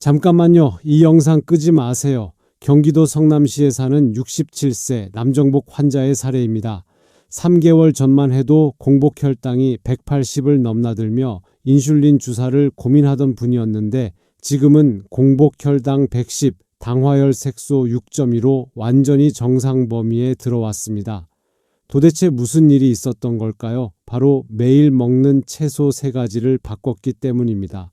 잠깐만요. 이 영상 끄지 마세요. 경기도 성남시에 사는 67세 남정복 환자의 사례입니다. 3개월 전만 해도 공복 혈당이 180을 넘나들며 인슐린 주사를 고민하던 분이었는데 지금은 공복 혈당 110, 당화혈 색소 6.2로 완전히 정상 범위에 들어왔습니다. 도대체 무슨 일이 있었던 걸까요? 바로 매일 먹는 채소 3가지를 바꿨기 때문입니다.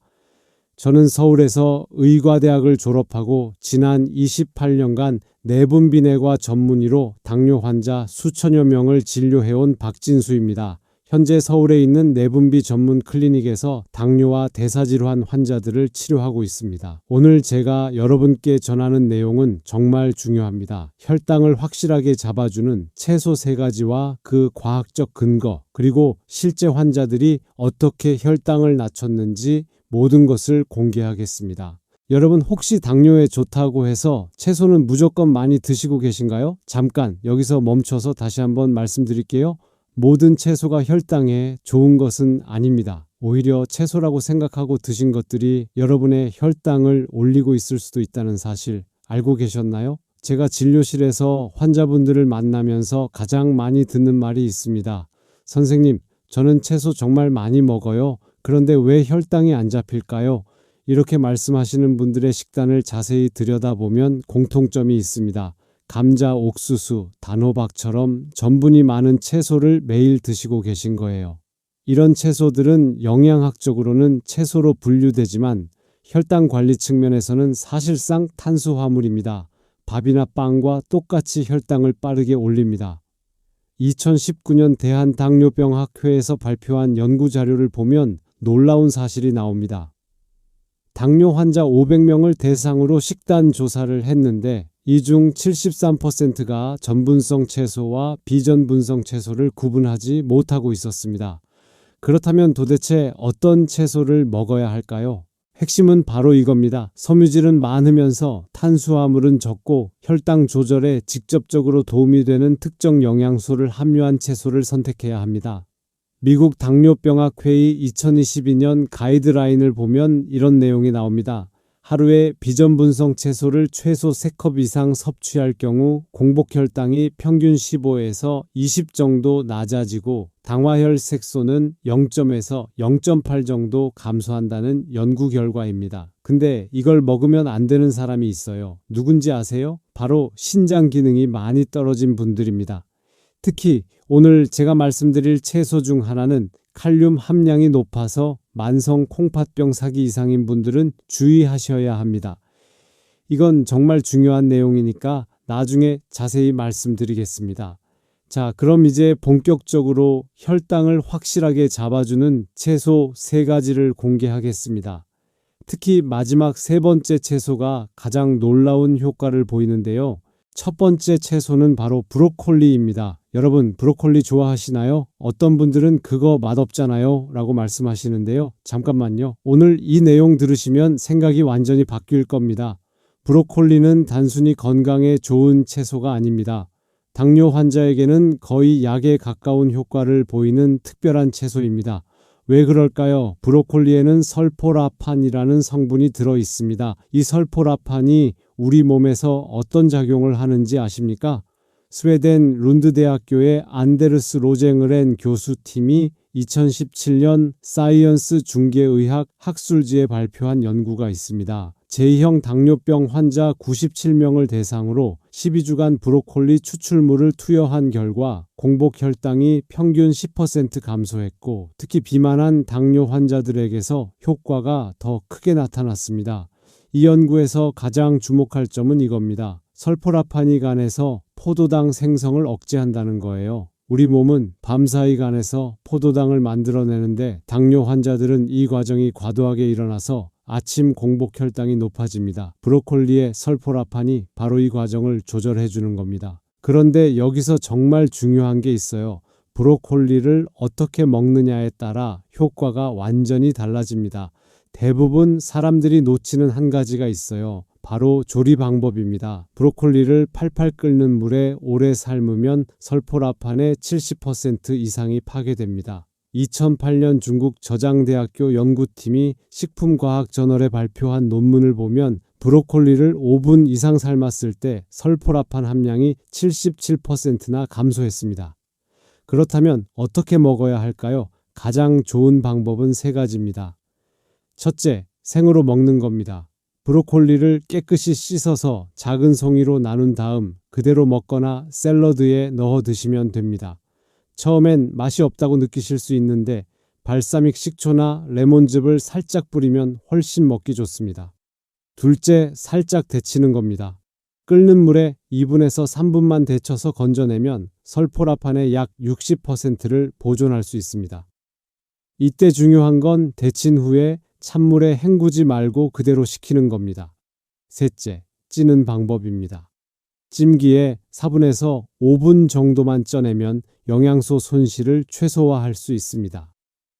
저는 서울에서 의과대학을 졸업하고 지난 28년간 내분비내과 전문의로 당뇨 환자 수천여 명을 진료해온 박진수입니다. 현재 서울에 있는 내분비 전문 클리닉에서 당뇨와 대사질환 환자들을 치료하고 있습니다. 오늘 제가 여러분께 전하는 내용은 정말 중요합니다. 혈당을 확실하게 잡아주는 채소 3가지와 그 과학적 근거, 그리고 실제 환자들이 어떻게 혈당을 낮췄는지 모든 것을 공개하겠습니다. 여러분, 혹시 당뇨에 좋다고 해서 채소는 무조건 많이 드시고 계신가요? 잠깐 여기서 멈춰서 다시 한번 말씀드릴게요. 모든 채소가 혈당에 좋은 것은 아닙니다. 오히려 채소라고 생각하고 드신 것들이 여러분의 혈당을 올리고 있을 수도 있다는 사실 알고 계셨나요? 제가 진료실에서 환자분들을 만나면서 가장 많이 듣는 말이 있습니다. 선생님, 저는 채소 정말 많이 먹어요. 그런데 왜 혈당이 안 잡힐까요? 이렇게 말씀하시는 분들의 식단을 자세히 들여다보면 공통점이 있습니다. 감자, 옥수수, 단호박처럼 전분이 많은 채소를 매일 드시고 계신 거예요. 이런 채소들은 영양학적으로는 채소로 분류되지만 혈당 관리 측면에서는 사실상 탄수화물입니다. 밥이나 빵과 똑같이 혈당을 빠르게 올립니다. 2019년 대한당뇨병학회에서 발표한 연구 자료를 보면 놀라운 사실이 나옵니다. 당뇨 환자 500명을 대상으로 식단 조사를 했는데 이 중 73%가 전분성 채소와 비전분성 채소를 구분하지 못하고 있었습니다. 그렇다면 도대체 어떤 채소를 먹어야 할까요? 핵심은 바로 이겁니다. 섬유질은 많으면서 탄수화물은 적고 혈당 조절에 직접적으로 도움이 되는 특정 영양소를 함유한 채소를 선택해야 합니다. 미국 당뇨병학회의 2022년 가이드라인을 보면 이런 내용이 나옵니다. 하루에 비전분성 채소를 최소 3컵 이상 섭취할 경우 공복 혈당이 평균 15에서 20 정도 낮아지고 당화혈 색소는 0.에서 0.8 정도 감소한다는 연구 결과입니다. 근데 이걸 먹으면 안 되는 사람이 있어요. 누군지 아세요? 바로 신장 기능이 많이 떨어진 분들입니다. 특히 오늘 제가 말씀드릴 채소 중 하나는 칼륨 함량이 높아서 만성 콩팥병 사기 이상인 분들은 주의하셔야 합니다. 이건 정말 중요한 내용이니까 나중에 자세히 말씀드리겠습니다. 자, 그럼 이제 본격적으로 혈당을 확실하게 잡아주는 채소 3가지를 공개하겠습니다. 특히 마지막 3번째 채소가 가장 놀라운 효과를 보이는데요. 첫 번째 채소는 바로 브로콜리입니다. 여러분, 브로콜리 좋아하시나요? 어떤 분들은 그거 맛없잖아요 라고 말씀하시는데요. 잠깐만요. 오늘 이 내용 들으시면 생각이 완전히 바뀔 겁니다. 브로콜리는 단순히 건강에 좋은 채소가 아닙니다. 당뇨 환자에게는 거의 약에 가까운 효과를 보이는 특별한 채소입니다. 왜 그럴까요? 브로콜리에는 설포라판이라는 성분이 들어 있습니다. 이 설포라판이 우리 몸에서 어떤 작용을 하는지 아십니까? 스웨덴 룬드 대학교의 안데르스 로쟁을렌 교수팀이 2017년 사이언스 중개의학 학술지에 발표한 연구가 있습니다. 제2형 당뇨병 환자 97명을 대상으로 12주간 브로콜리 추출물을 투여한 결과 공복 혈당이 평균 10% 감소했고 특히 비만한 당뇨 환자들에게서 효과가 더 크게 나타났습니다. 이 연구에서 가장 주목할 점은 이겁니다. 설포라판이 간에서 포도당 생성을 억제한다는 거예요. 우리 몸은 밤사이 간에서 포도당을 만들어내는데 당뇨 환자들은 이 과정이 과도하게 일어나서 아침 공복 혈당이 높아집니다. 브로콜리의 설포라판이 바로 이 과정을 조절해 주는 겁니다. 그런데 여기서 정말 중요한 게 있어요. 브로콜리를 어떻게 먹느냐에 따라 효과가 완전히 달라집니다. 대부분 사람들이 놓치는 한 가지가 있어요. 바로 조리 방법입니다. 브로콜리를 팔팔 끓는 물에 오래 삶으면 설포라판의 70% 이상이 파괴됩니다. 2008년 중국 저장대학교 연구팀이 식품과학저널에 발표한 논문을 보면 브로콜리를 5분 이상 삶았을 때 설포라판 함량이 77%나 감소했습니다. 그렇다면 어떻게 먹어야 할까요? 가장 좋은 방법은 세 가지입니다. 첫째, 생으로 먹는 겁니다. 브로콜리를 깨끗이 씻어서 작은 송이로 나눈 다음 그대로 먹거나 샐러드에 넣어 드시면 됩니다. 처음엔 맛이 없다고 느끼실 수 있는데 발사믹 식초나 레몬즙을 살짝 뿌리면 훨씬 먹기 좋습니다. 둘째, 살짝 데치는 겁니다. 끓는 물에 2분에서 3분만 데쳐서 건져내면 설포라판의 약 60%를 보존할 수 있습니다. 이때 중요한 건 데친 후에 찬물에 헹구지 말고 그대로 식히는 겁니다. 셋째, 찌는 방법입니다. 찜기에 4분에서 5분 정도만 쪄내면 영양소 손실을 최소화할 수 있습니다.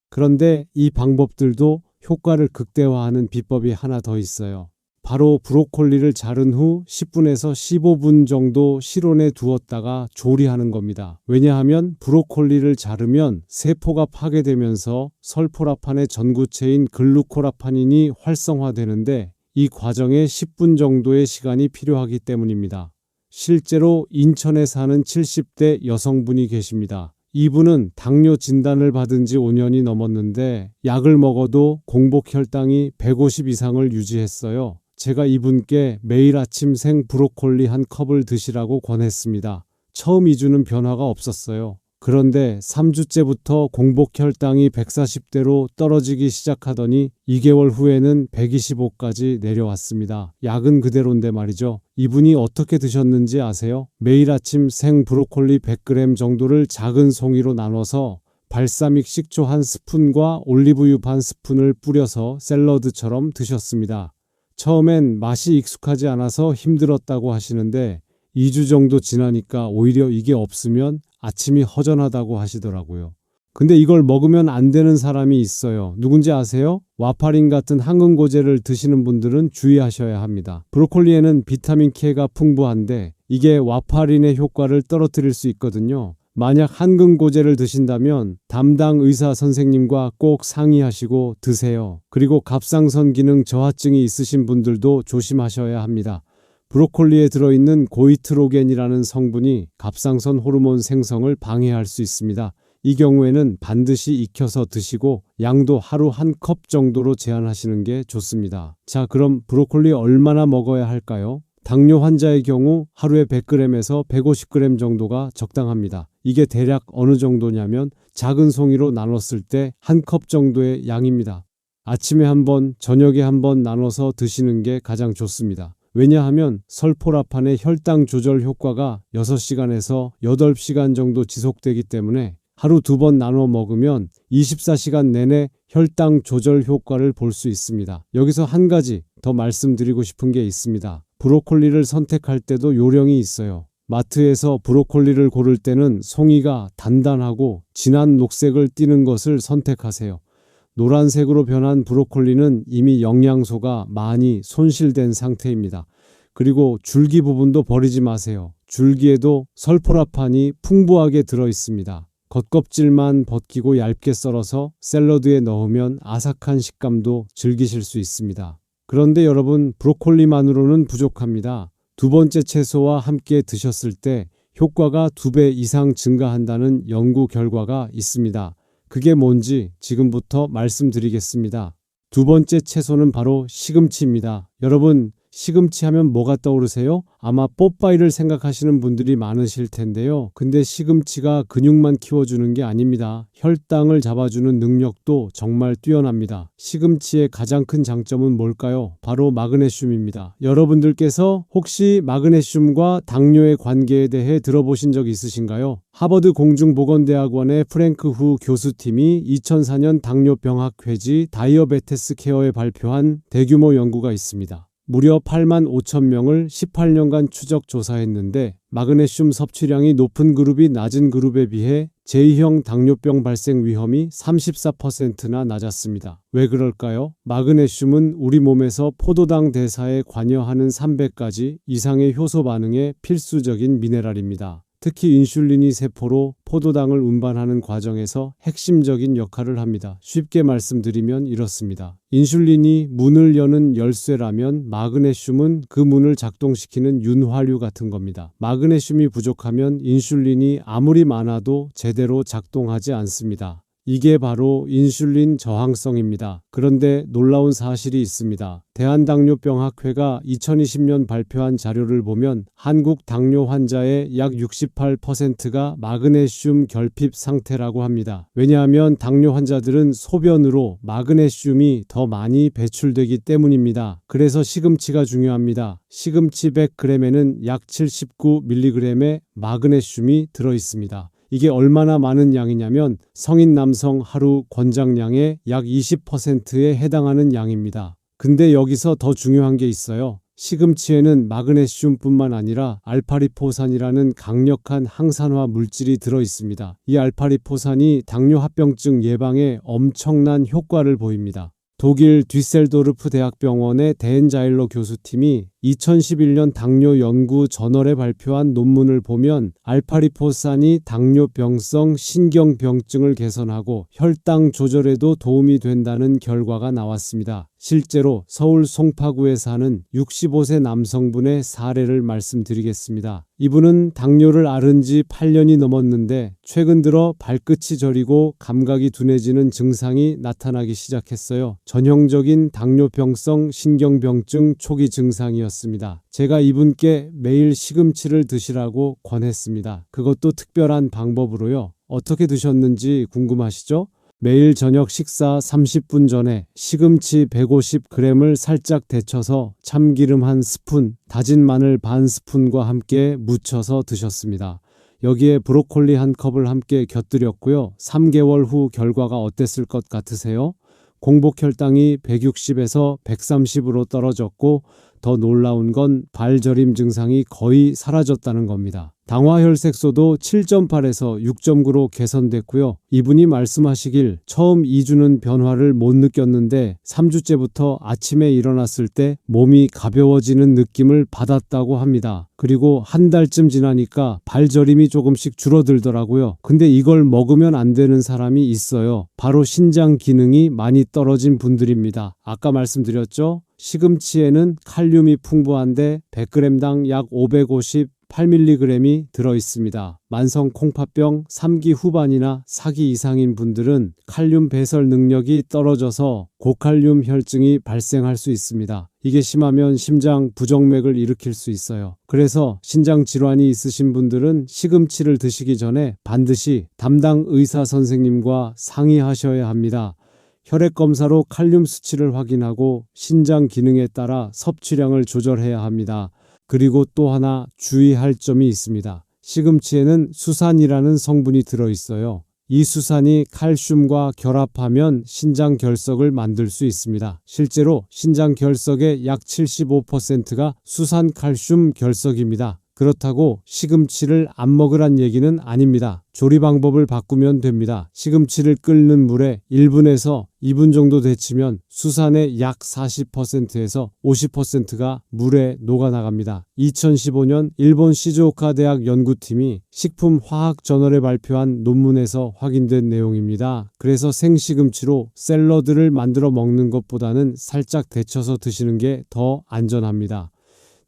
그런데 이 방법들도 효과를 극대화하는 비법이 하나 더 있어요. 바로 브로콜리를 자른 후 10분에서 15분 정도 실온에 두었다가 조리하는 겁니다. 왜냐하면 브로콜리를 자르면 세포가 파괴되면서 설포라판의 전구체인 글루코라파닌이 활성화되는데 이 과정에 10분 정도의 시간이 필요하기 때문입니다. 실제로 인천에 사는 70대 여성분이 계십니다. 이분은 당뇨 진단을 받은 지 5년이 넘었는데 약을 먹어도 공복 혈당이 150 이상을 유지했어요. 제가 이분께 매일 아침 생 브로콜리 한 컵을 드시라고 권했습니다. 처음 2주는 변화가 없었어요. 그런데 3주째부터 공복 혈당이 140대로 떨어지기 시작하더니 2개월 후에는 125까지 내려왔습니다. 약은 그대로인데 말이죠. 이분이 어떻게 드셨는지 아세요? 매일 아침 생 브로콜리 100g 정도를 작은 송이로 나눠서 발사믹 식초 한 스푼과 올리브유 반 스푼을 뿌려서 샐러드처럼 드셨습니다. 처음엔 맛이 익숙하지 않아서 힘들었다고 하시는데 2주 정도 지나니까 오히려 이게 없으면 아침이 허전하다고 하시더라고요. 근데 이걸 먹으면 안 되는 사람이 있어요. 누군지 아세요? 와파린 같은 항응고제를 드시는 분들은 주의하셔야 합니다. 브로콜리에는 비타민 K가 풍부한데 이게 와파린의 효과를 떨어뜨릴 수 있거든요. 만약 항응고제를 드신다면 담당 의사 선생님과 꼭 상의하시고 드세요. 그리고 갑상선 기능 저하증이 있으신 분들도 조심하셔야 합니다. 브로콜리에 들어있는 고이트로겐이라는 성분이 갑상선 호르몬 생성을 방해할 수 있습니다. 이 경우에는 반드시 익혀서 드시고 양도 하루 한 컵 정도로 제한하시는 게 좋습니다. 자, 그럼 브로콜리 얼마나 먹어야 할까요? 당뇨 환자의 경우 하루에 100g에서 150g 정도가 적당합니다. 이게 대략 어느 정도냐면 작은 송이로 나눴을 때 한 컵 정도의 양입니다. 아침에 한 번, 저녁에 한 번 나눠서 드시는 게 가장 좋습니다. 왜냐하면 설포라판의 혈당 조절 효과가 6시간에서 8시간 정도 지속되기 때문에 하루 2번 나눠 먹으면 24시간 내내 혈당 조절 효과를 볼 수 있습니다. 여기서 한 가지 더 말씀드리고 싶은 게 있습니다. 브로콜리를 선택할 때도 요령이 있어요. 마트에서 브로콜리를 고를 때는 송이가 단단하고 진한 녹색을 띠는 것을 선택하세요. 노란색으로 변한 브로콜리는 이미 영양소가 많이 손실된 상태입니다. 그리고 줄기 부분도 버리지 마세요. 줄기에도 설포라판이 풍부하게 들어 있습니다. 겉껍질만 벗기고 얇게 썰어서 샐러드에 넣으면 아삭한 식감도 즐기실 수 있습니다. 그런데 여러분, 브로콜리만으로는 부족합니다. 두 번째 채소와 함께 드셨을 때 효과가 2배 이상 증가한다는 연구 결과가 있습니다. 그게 뭔지 지금부터 말씀드리겠습니다. 두 번째 채소는 바로 시금치입니다. 여러분, 시금치 하면 뭐가 떠오르세요? 아마 뽀빠이를 생각하시는 분들이 많으실 텐데요. 근데 시금치가 근육만 키워주는 게 아닙니다. 혈당을 잡아주는 능력도 정말 뛰어납니다. 시금치의 가장 큰 장점은 뭘까요? 바로 마그네슘입니다. 여러분들께서 혹시 마그네슘과 당뇨의 관계에 대해 들어보신 적 있으신가요? 하버드 공중보건대학원의 프랭크 후 교수팀이 2004년 당뇨병학 회지 다이어베테스 케어에 발표한 대규모 연구가 있습니다. 무려 8만 5천 명을 18년간 추적 조사했는데 마그네슘 섭취량이 높은 그룹이 낮은 그룹에 비해 제2형 당뇨병 발생 위험이 34%나 낮았습니다. 왜 그럴까요? 마그네슘은 우리 몸에서 포도당 대사에 관여하는 300가지 이상의 효소 반응에 필수적인 미네랄입니다. 특히 인슐린이 세포로 포도당을 운반하는 과정에서 핵심적인 역할을 합니다. 쉽게 말씀드리면 이렇습니다. 인슐린이 문을 여는 열쇠라면 마그네슘은 그 문을 작동시키는 윤활유 같은 겁니다. 마그네슘이 부족하면 인슐린이 아무리 많아도 제대로 작동하지 않습니다. 이게 바로 인슐린 저항성입니다. 그런데 놀라운 사실이 있습니다. 대한당뇨병학회가 2020년 발표한 자료를 보면 한국 당뇨 환자의 약 68%가 마그네슘 결핍 상태라고 합니다. 왜냐하면 당뇨 환자들은 소변으로 마그네슘이 더 많이 배출되기 때문입니다. 그래서 시금치가 중요합니다. 시금치 100g에는 약 79mg의 마그네슘이 들어있습니다. 이게 얼마나 많은 양이냐면 성인 남성 하루 권장량의 약 20%에 해당하는 양입니다. 근데 여기서 더 중요한 게 있어요. 시금치에는 마그네슘뿐만 아니라 알파리포산이라는 강력한 항산화 물질이 들어 있습니다. 이 알파리포산이 당뇨합병증 예방에 엄청난 효과를 보입니다. 독일 뒤셀도르프 대학병원의 데헨자일러 교수팀이 2011년 당뇨 연구 저널에 발표한 논문을 보면 알파리포산이 당뇨병성 신경병증을 개선하고 혈당 조절에도 도움이 된다는 결과가 나왔습니다. 실제로 서울 송파구에 사는 65세 남성분의 사례를 말씀드리겠습니다. 이분은 당뇨를 앓은 지 8년이 넘었는데 최근 들어 발끝이 저리고 감각이 둔해지는 증상이 나타나기 시작했어요. 전형적인 당뇨병성 신경병증 초기 증상이었습니다. 제가 이분께 매일 시금치를 드시라고 권했습니다. 그것도 특별한 방법으로요. 어떻게 드셨는지 궁금하시죠? 매일 저녁 식사 30분 전에 시금치 150g을 살짝 데쳐서 참기름 1스푼, 다진 마늘 반 스푼과 함께 무쳐서 드셨습니다. 여기에 브로콜리 1컵을 함께 곁들였고요. 3개월 후 결과가 어땠을 것 같으세요? 공복 혈당이 160에서 130으로 떨어졌고 더 놀라운 건 발저림 증상이 거의 사라졌다는 겁니다. 당화혈색소도 7.8에서 6.9로 개선됐고요. 이분이 말씀하시길 처음 2주는 변화를 못 느꼈는데 3주째부터 아침에 일어났을 때 몸이 가벼워지는 느낌을 받았다고 합니다. 그리고 한 달쯤 지나니까 발저림이 조금씩 줄어들더라고요. 근데 이걸 먹으면 안 되는 사람이 있어요. 바로 신장 기능이 많이 떨어진 분들입니다. 아까 말씀드렸죠? 시금치에는 칼륨이 풍부한데 100g당 약 558mg이 들어있습니다. 만성 콩팥병 3기 후반이나 4기 이상인 분들은 칼륨 배설 능력이 떨어져서 고칼륨 혈증이 발생할 수 있습니다. 이게 심하면 심장 부정맥을 일으킬 수 있어요. 그래서 신장 질환이 있으신 분들은 시금치를 드시기 전에 반드시 담당 의사 선생님과 상의하셔야 합니다. 혈액검사로 칼륨 수치를 확인하고 신장 기능에 따라 섭취량을 조절해야 합니다. 그리고 또 하나 주의할 점이 있습니다. 시금치에는 수산이라는 성분이 들어있어요. 이 수산이 칼슘과 결합하면 신장 결석을 만들 수 있습니다. 실제로 신장 결석의 약 75%가 수산 칼슘 결석입니다. 그렇다고 시금치를 안 먹으란 얘기는 아닙니다. 조리 방법을 바꾸면 됩니다. 시금치를 끓는 물에 1분에서 2분 정도 데치면 수산의 약 40%에서 50%가 물에 녹아나갑니다. 2015년 일본 시즈오카 대학 연구팀이 식품화학저널에 발표한 논문에서 확인된 내용입니다. 그래서 생시금치로 샐러드를 만들어 먹는 것보다는 살짝 데쳐서 드시는 게 더 안전합니다.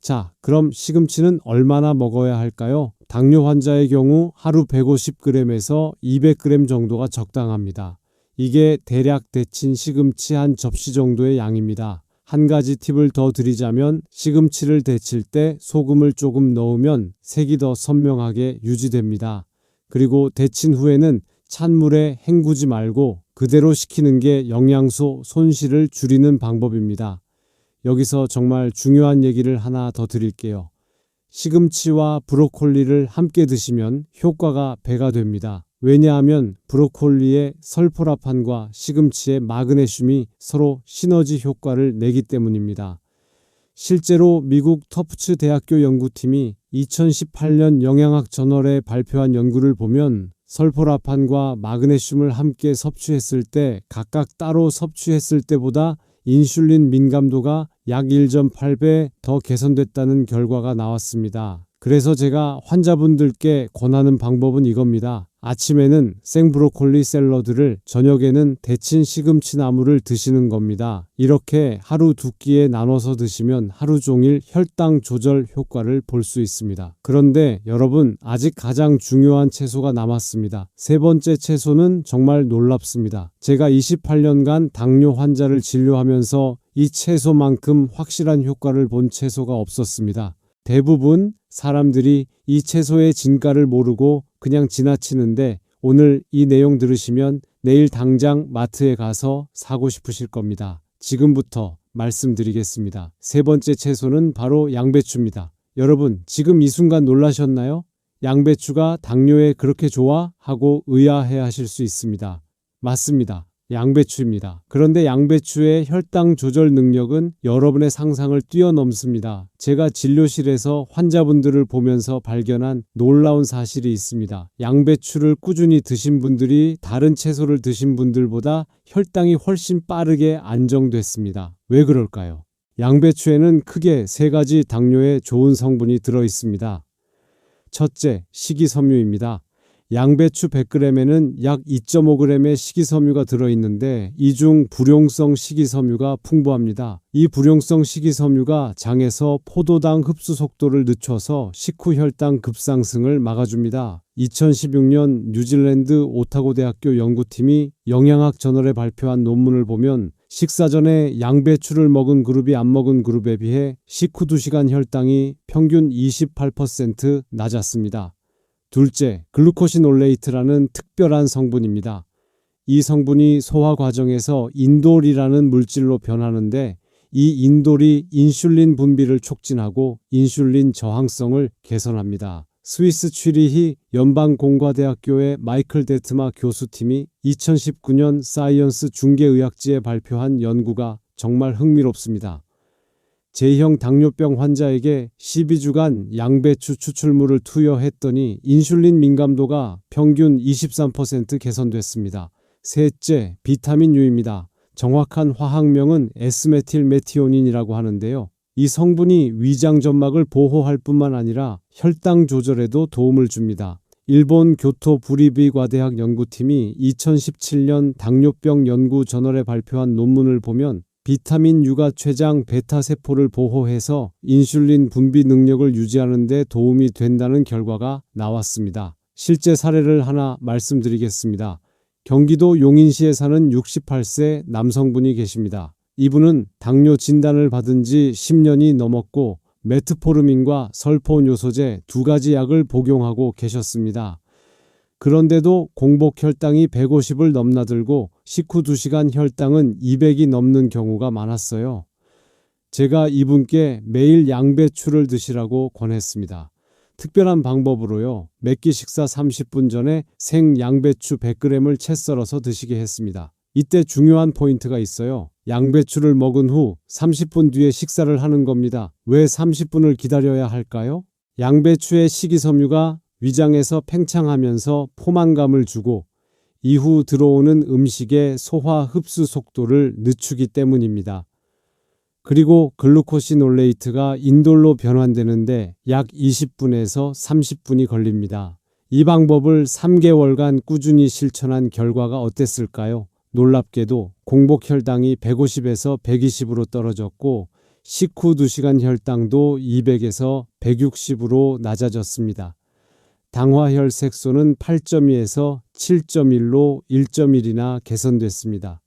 자, 그럼 시금치는 얼마나 먹어야 할까요? 당뇨 환자의 경우 하루 150g에서 200g 정도가 적당합니다. 이게 대략 데친 시금치 한 접시 정도의 양입니다. 한 가지 팁을 더 드리자면 시금치를 데칠 때 소금을 조금 넣으면 색이 더 선명하게 유지됩니다. 그리고 데친 후에는 찬물에 헹구지 말고 그대로 식히는 게 영양소 손실을 줄이는 방법입니다. 여기서 정말 중요한 얘기를 하나 더 드릴게요. 시금치와 브로콜리를 함께 드시면 효과가 배가 됩니다. 왜냐하면 브로콜리의 설포라판과 시금치의 마그네슘이 서로 시너지 효과를 내기 때문입니다. 실제로 미국 터프츠 대학교 연구팀이 2018년 영양학 저널에 발표한 연구를 보면 설포라판과 마그네슘을 함께 섭취했을 때 각각 따로 섭취했을 때보다 인슐린 민감도가 약 1.8배 더 개선됐다는 결과가 나왔습니다. 그래서 제가 환자분들께 권하는 방법은 이겁니다. 아침에는 생브로콜리 샐러드를, 저녁에는 데친 시금치 나물을 드시는 겁니다. 이렇게 하루 두 끼에 나눠서 드시면 하루 종일 혈당 조절 효과를 볼 수 있습니다. 그런데 여러분, 아직 가장 중요한 채소가 남았습니다. 세 번째 채소는 정말 놀랍습니다. 제가 28년간 당뇨 환자를 진료하면서 이 채소만큼 확실한 효과를 본 채소가 없었습니다. 대부분 사람들이 이 채소의 진가를 모르고 그냥 지나치는데, 오늘 이 내용 들으시면 내일 당장 마트에 가서 사고 싶으실 겁니다. 지금부터 말씀드리겠습니다. 세 번째 채소는 바로 양배추입니다. 여러분, 지금 이 순간 놀라셨나요? 양배추가 당뇨에 그렇게 좋아? 하고 의아해 하실 수 있습니다. 맞습니다. 양배추입니다. 그런데 양배추의 혈당 조절 능력은 여러분의 상상을 뛰어넘습니다. 제가 진료실에서 환자분들을 보면서 발견한 놀라운 사실이 있습니다. 양배추를 꾸준히 드신 분들이 다른 채소를 드신 분들보다 혈당이 훨씬 빠르게 안정됐습니다. 왜 그럴까요? 양배추에는 크게 세 가지 당뇨에 좋은 성분이 들어 있습니다. 첫째, 식이섬유입니다. 양배추 100g에는 약 2.5g의 식이섬유가 들어있는데, 이 중 불용성 식이섬유가 풍부합니다. 이 불용성 식이섬유가 장에서 포도당 흡수 속도를 늦춰서 식후 혈당 급상승을 막아줍니다. 2016년 뉴질랜드 오타고 대학교 연구팀이 영양학 저널에 발표한 논문을 보면 식사 전에 양배추를 먹은 그룹이 안 먹은 그룹에 비해 식후 2시간 혈당이 평균 28% 낮았습니다. 둘째, 글루코시놀레이트라는 특별한 성분입니다. 이 성분이 소화 과정에서 인돌이라는 물질로 변하는데, 이 인돌이 인슐린 분비를 촉진하고 인슐린 저항성을 개선합니다. 스위스 취리히 연방공과대학교의 마이클 데트마 교수팀이 2019년 사이언스 중계의학지에 발표한 연구가 정말 흥미롭습니다. J형 당뇨병 환자에게 12주간 양배추 추출물을 투여했더니 인슐린 민감도가 평균 23% 개선됐습니다. 셋째, 비타민 U입니다. 정확한 화학명은 S메틸메티오닌이라고 하는데요. 이 성분이 위장 점막을 보호할 뿐만 아니라 혈당 조절에도 도움을 줍니다. 일본 교토 부리비과대학 연구팀이 2017년 당뇨병 연구 저널에 발표한 논문을 보면 비타민 U가 췌장 베타세포를 보호해서 인슐린 분비 능력을 유지하는 데 도움이 된다는 결과가 나왔습니다. 실제 사례를 하나 말씀드리겠습니다. 경기도 용인시에 사는 68세 남성분이 계십니다. 이분은 당뇨 진단을 받은 지 10년이 넘었고 메트포르민과 설포뇨소제 두 가지 약을 복용하고 계셨습니다. 그런데도 공복 혈당이 150을 넘나들고 식후 2시간 혈당은 200이 넘는 경우가 많았어요. 제가 이분께 매일 양배추를 드시라고 권했습니다. 특별한 방법으로요. 매끼 식사 30분 전에 생 양배추 100g을 채 썰어서 드시게 했습니다. 이때 중요한 포인트가 있어요. 양배추를 먹은 후 30분 뒤에 식사를 하는 겁니다. 왜 30분을 기다려야 할까요? 양배추의 식이섬유가 위장에서 팽창하면서 포만감을 주고 이후 들어오는 음식의 소화 흡수 속도를 늦추기 때문입니다. 그리고 글루코시놀레이트가 인돌로 변환되는데 약 20분에서 30분이 걸립니다. 이 방법을 3개월간 꾸준히 실천한 결과가 어땠을까요? 놀랍게도 공복 혈당이 150에서 120으로 떨어졌고 식후 2시간 혈당도 200에서 160으로 낮아졌습니다. 당화혈색소는 8.2에서 7.1로 1.1이나 개선됐습니다.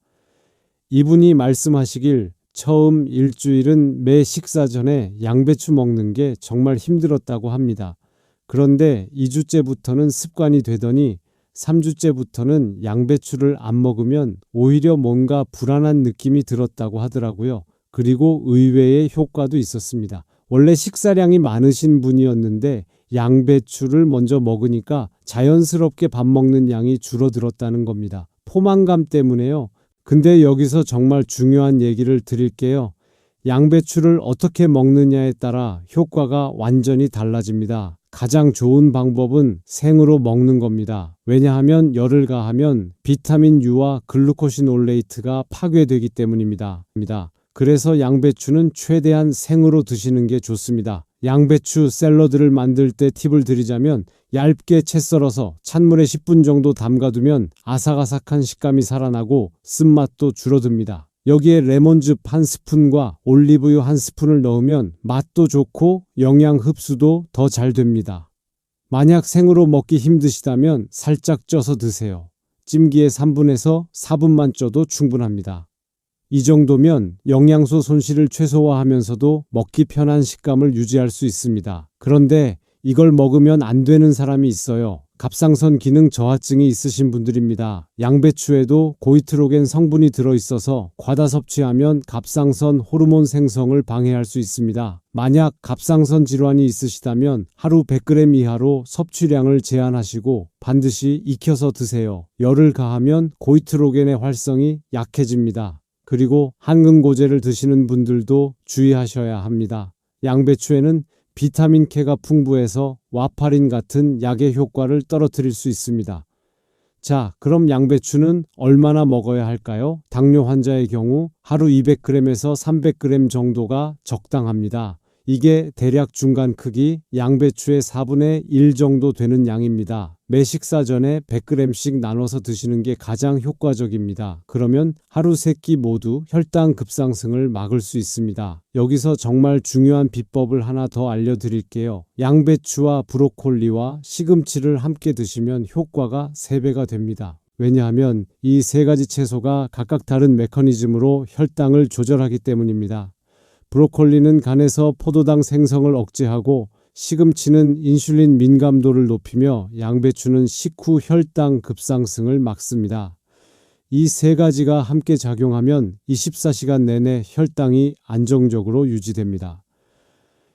이분이 말씀하시길 처음 일주일은 매 식사 전에 양배추 먹는 게 정말 힘들었다고 합니다. 그런데 2주째부터는 습관이 되더니 3주째부터는 양배추를 안 먹으면 오히려 뭔가 불안한 느낌이 들었다고 하더라고요. 그리고 의외의 효과도 있었습니다. 원래 식사량이 많으신 분이었는데 양배추를 먼저 먹으니까 자연스럽게 밥 먹는 양이 줄어들었다는 겁니다. 포만감 때문에요. 근데 여기서 정말 중요한 얘기를 드릴게요. 양배추를 어떻게 먹느냐에 따라 효과가 완전히 달라집니다. 가장 좋은 방법은 생으로 먹는 겁니다. 왜냐하면 열을 가하면 비타민 U와 글루코시놀레이트가 파괴되기 때문입니다. 그래서 양배추는 최대한 생으로 드시는 게 좋습니다. 양배추 샐러드를 만들 때 팁을 드리자면 얇게 채 썰어서 찬물에 10분 정도 담가두면 아삭아삭한 식감이 살아나고 쓴맛도 줄어듭니다. 여기에 레몬즙 1스푼과 올리브유 1스푼을 넣으면 맛도 좋고 영양 흡수도 더 잘 됩니다. 만약 생으로 먹기 힘드시다면 살짝 쪄서 드세요. 찜기에 3분에서 4분만 쪄도 충분합니다. 이 정도면 영양소 손실을 최소화하면서도 먹기 편한 식감을 유지할 수 있습니다. 그런데 이걸 먹으면 안 되는 사람이 있어요. 갑상선 기능 저하증이 있으신 분들입니다. 양배추에도 고이트로겐 성분이 들어있어서 과다 섭취하면 갑상선 호르몬 생성을 방해할 수 있습니다. 만약 갑상선 질환이 있으시다면 하루 100g 이하로 섭취량을 제한하시고 반드시 익혀서 드세요. 열을 가하면 고이트로겐의 활성이 약해집니다. 그리고 항응고제를 드시는 분들도 주의하셔야 합니다. 양배추에는 비타민 K가 풍부해서 와파린 같은 약의 효과를 떨어뜨릴 수 있습니다. 자, 그럼 양배추는 얼마나 먹어야 할까요? 당뇨 환자의 경우 하루 200g에서 300g 정도가 적당합니다. 이게 대략 중간 크기 양배추의 4분의 1 정도 되는 양입니다. 매 식사 전에 100g씩 나눠서 드시는 게 가장 효과적입니다. 그러면 하루 3끼 모두 혈당 급상승을 막을 수 있습니다. 여기서 정말 중요한 비법을 하나 더 알려드릴게요. 양배추와 브로콜리와 시금치를 함께 드시면 효과가 3배가 됩니다. 왜냐하면 이 3가지 채소가 각각 다른 메커니즘으로 혈당을 조절하기 때문입니다. 브로콜리는 간에서 포도당 생성을 억제하고 시금치는 인슐린 민감도를 높이며 양배추는 식후 혈당 급상승을 막습니다. 이 3가지가 함께 작용하면 24시간 내내 혈당이 안정적으로 유지됩니다.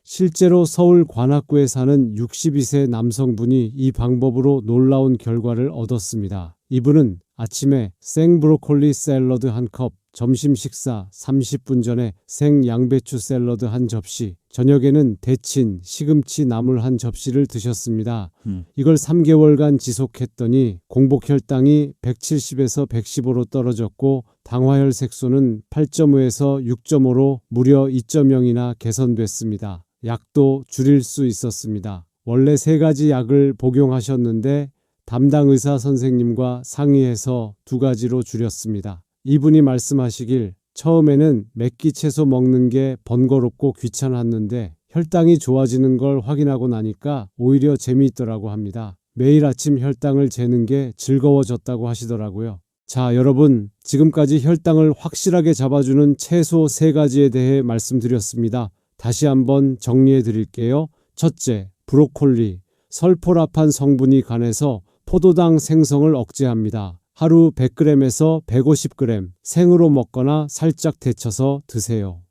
실제로 서울 관악구에 사는 62세 남성분이 이 방법으로 놀라운 결과를 얻었습니다. 이분은 아침에 생 브로콜리 샐러드 1컵, 점심 식사 30분 전에 생 양배추 샐러드 1접시, 저녁에는 데친 시금치 나물 1접시를 드셨습니다. 이걸 3개월간 지속했더니 공복 혈당이 170에서 115로 떨어졌고 당화혈 색소는 8.5에서 6.5로 무려 2.0이나 개선됐습니다. 약도 줄일 수 있었습니다. 원래 3가지 약을 복용하셨는데 담당 의사 선생님과 상의해서 2가지로 줄였습니다. 이분이 말씀하시길 처음에는 맵기 채소 먹는 게 번거롭고 귀찮았는데 혈당이 좋아지는 걸 확인하고 나니까 오히려 재미있더라고 합니다. 매일 아침 혈당을 재는 게 즐거워졌다고 하시더라고요. 자, 여러분, 지금까지 혈당을 확실하게 잡아주는 채소 3가지에 대해 말씀드렸습니다. 다시 한번 정리해 드릴게요. 첫째, 브로콜리. 설포라판 성분이 간에서 포도당 생성을 억제합니다. 하루 100g에서 150g 생으로 먹거나 살짝 데쳐서 드세요.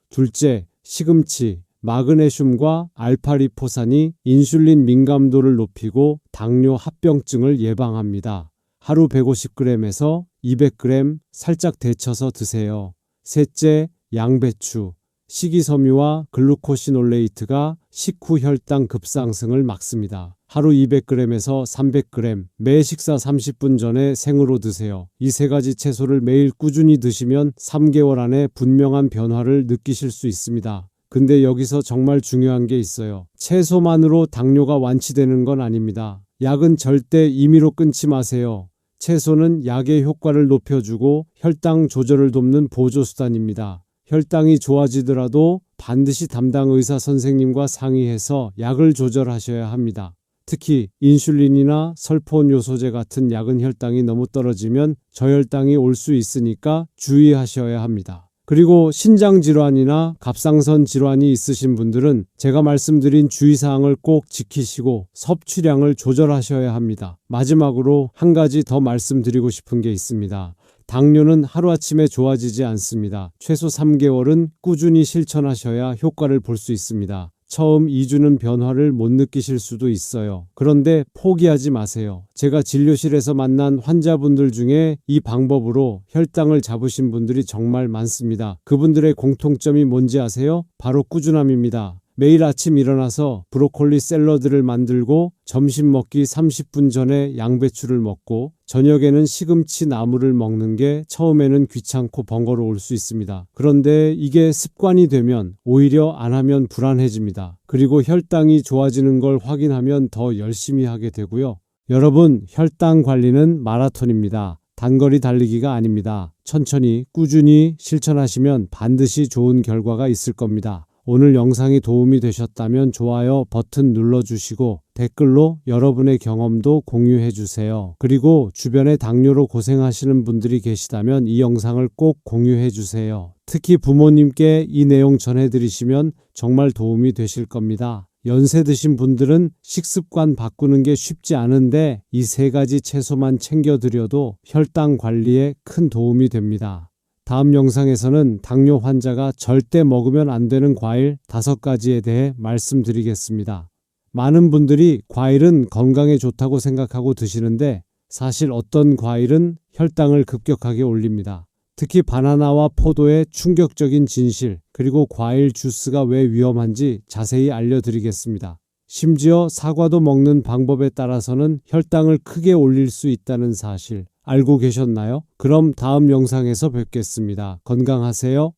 둘째, 시금치. 마그네슘과 알파리포산이 인슐린 민감도를 높이고 당뇨 합병증을 예방합니다. 하루 150g에서 200g 살짝 데쳐서 드세요. 셋째, 양배추. 식이섬유와 글루코시놀레이트가 식후 혈당 급상승을 막습니다. 하루 200g에서 300g, 매 식사 30분 전에 생으로 드세요. 이 3가지 채소를 매일 꾸준히 드시면 3개월 안에 분명한 변화를 느끼실 수 있습니다. 근데 여기서 정말 중요한 게 있어요. 채소만으로 당뇨가 완치되는 건 아닙니다. 약은 절대 임의로 끊지 마세요. 채소는 약의 효과를 높여주고 혈당 조절을 돕는 보조수단입니다. 혈당이 좋아지더라도 반드시 담당 의사 선생님과 상의해서 약을 조절하셔야 합니다. 특히 인슐린이나 설폰 요소제 같은 약은 혈당이 너무 떨어지면 저혈당이 올 수 있으니까 주의하셔야 합니다. 그리고 신장질환이나 갑상선 질환이 있으신 분들은 제가 말씀드린 주의사항을 꼭 지키시고 섭취량을 조절하셔야 합니다. 마지막으로 한 가지 더 말씀드리고 싶은 게 있습니다. 당뇨는 하루아침에 좋아지지 않습니다. 최소 3개월은 꾸준히 실천하셔야 효과를 볼 수 있습니다. 처음 2주는 변화를 못 느끼실 수도 있어요. 그런데 포기하지 마세요. 제가 진료실에서 만난 환자분들 중에 이 방법으로 혈당을 잡으신 분들이 정말 많습니다. 그분들의 공통점이 뭔지 아세요? 바로 꾸준함입니다. 매일 아침 일어나서 브로콜리 샐러드를 만들고 점심 먹기 30분 전에 양배추를 먹고 저녁에는 시금치 나물을 먹는 게 처음에는 귀찮고 번거로울 수 있습니다. 그런데 이게 습관이 되면 오히려 안 하면 불안해집니다. 그리고 혈당이 좋아지는 걸 확인하면 더 열심히 하게 되고요. 여러분, 혈당 관리는 마라톤입니다. 단거리 달리기가 아닙니다. 천천히 꾸준히 실천하시면 반드시 좋은 결과가 있을 겁니다. 오늘 영상이 도움이 되셨다면 좋아요 버튼 눌러주시고 댓글로 여러분의 경험도 공유해주세요. 그리고 주변에 당뇨로 고생하시는 분들이 계시다면 이 영상을 꼭 공유해주세요. 특히 부모님께 이 내용 전해드리시면 정말 도움이 되실 겁니다. 연세 드신 분들은 식습관 바꾸는 게 쉽지 않은데 이 3가지 채소만 챙겨드려도 혈당 관리에 큰 도움이 됩니다. 다음 영상에서는 당뇨 환자가 절대 먹으면 안 되는 과일 5가지에 대해 말씀드리겠습니다. 많은 분들이 과일은 건강에 좋다고 생각하고 드시는데 사실 어떤 과일은 혈당을 급격하게 올립니다. 특히 바나나와 포도의 충격적인 진실, 그리고 과일 주스가 왜 위험한지 자세히 알려드리겠습니다. 심지어 사과도 먹는 방법에 따라서는 혈당을 크게 올릴 수 있다는 사실 알고 계셨나요? 그럼 다음 영상에서 뵙겠습니다. 건강하세요.